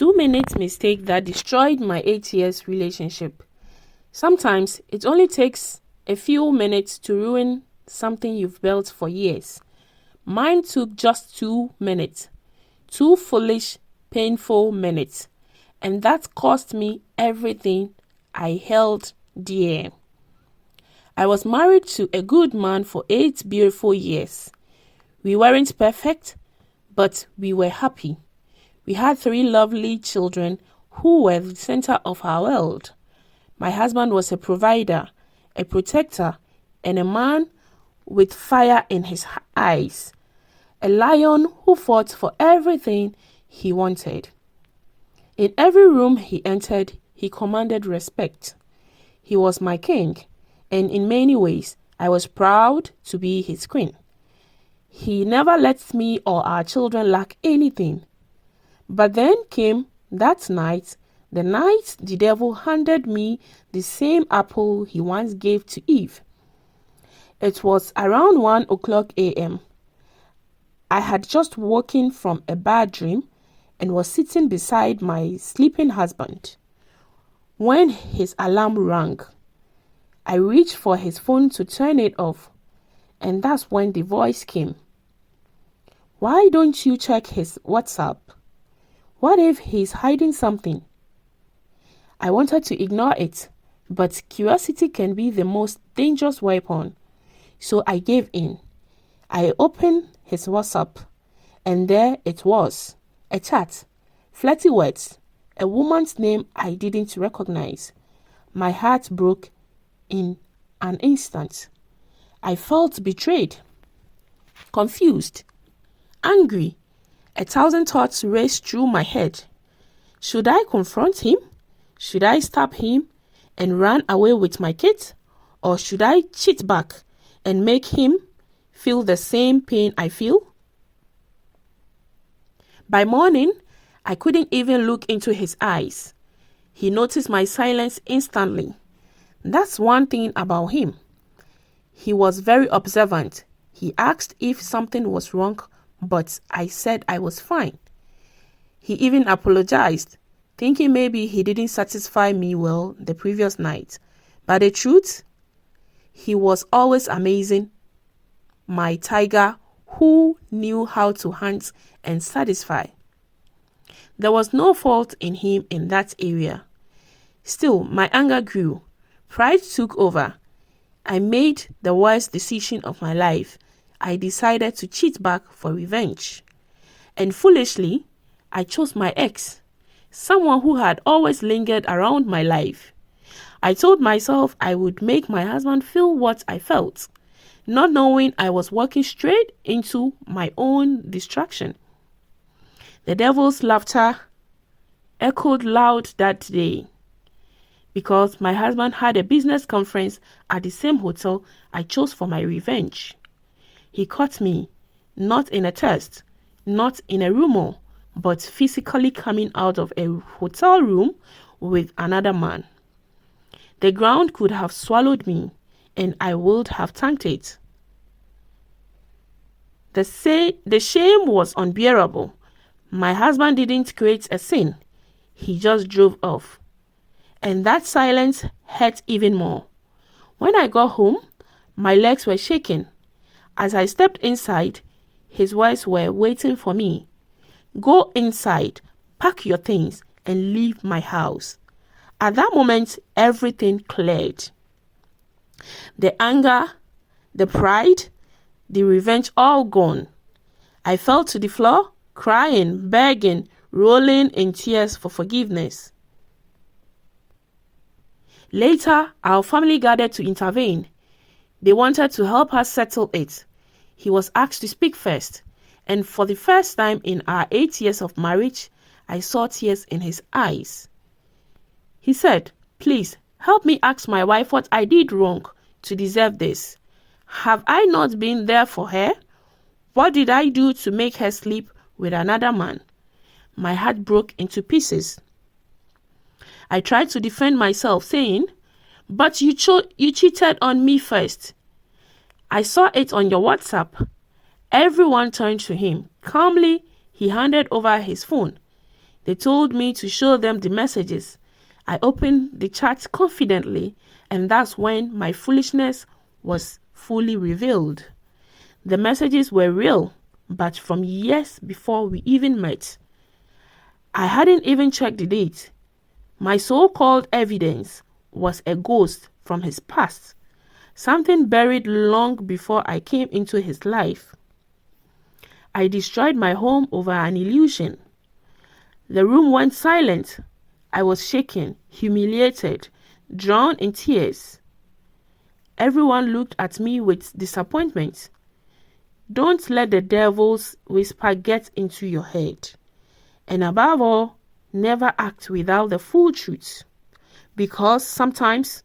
2 minute mistake that destroyed my 8 years relationship. Sometimes it only takes a few minutes to ruin something you've built for years. Mine took just 2 minutes. 2 foolish, painful minutes. And that cost me everything I held dear. I was married to a good man for 8 beautiful years. We weren't perfect, but we were happy. We had 3 lovely children who were the center of our world. My husband was a provider, a protector, and a man with fire in his eyes. A lion who fought for everything he wanted. In every room he entered, he commanded respect. He was my king, and in many ways, I was proud to be his queen. He never let me or our children lack anything. But then came that night, the night the devil handed me the same apple he once gave to Eve. It was around 1:00 a.m. I had just woken from a bad dream and was sitting beside my sleeping husband when his alarm rang. I reached for his phone to turn it off, and that's when the voice came. Why don't you check his WhatsApp? What if he's hiding something? I wanted to ignore it, but curiosity can be the most dangerous weapon, so I gave in. I opened his WhatsApp, and there it was, a chat, flirty words, a woman's name I didn't recognize. My heart broke in an instant. I felt betrayed, confused, angry. 1,000 thoughts raced through my head. Should I confront him? Should I stab him and run away with my kids? Or should I cheat back and make him feel the same pain I feel? By morning, I couldn't even look into his eyes. He noticed my silence instantly. That's one thing about him. He was very observant. He asked if something was wrong, but I said I was fine. He even apologized, thinking maybe he didn't satisfy me well the previous night. But the truth, he was always amazing. My tiger who knew how to hunt and satisfy. There was no fault in him in that area. Still, my anger grew. Pride took over. I made the worst decision of my life. I decided to cheat back for revenge. And foolishly, I chose my ex, someone who had always lingered around my life. I told myself I would make my husband feel what I felt, not knowing I was walking straight into my own destruction. The devil's laughter echoed loud that day, because my husband had a business conference at the same hotel I chose for my revenge. He caught me, not in a test, not in a rumor, but physically coming out of a hotel room with another man. The ground could have swallowed me, and I would have tanked it. The shame was unbearable. My husband didn't create a scene. He just drove off. And that silence hurt even more. When I got home, my legs were shaking. As I stepped inside, his words were waiting for me. Go inside, pack your things, and leave my house. At that moment, everything cleared. The anger, the pride, the revenge, all gone. I fell to the floor, crying, begging, rolling in tears for forgiveness. Later, our family gathered to intervene. They wanted to help us settle it. He was asked to speak first, and for the first time in our 8 years of marriage, I saw tears in his eyes. He said, "Please, help me ask my wife what I did wrong to deserve this. Have I not been there for her? What did I do to make her sleep with another man?" My heart broke into pieces. I tried to defend myself, saying, "But you cheated on me first. I saw it on your WhatsApp." Everyone turned to him. Calmly, he handed over his phone. They told me to show them the messages. I opened the chat confidently, and that's when my foolishness was fully revealed. The messages were real, but from years before we even met. I hadn't even checked the date. My so-called evidence was a ghost from his past, something buried long before I came into his life. I destroyed my home over an illusion. The room went silent. I was shaken, humiliated, drowned in tears. Everyone looked at me with disappointment. Don't let the devil's whisper get into your head. And above all, never act without the full truth. Because sometimes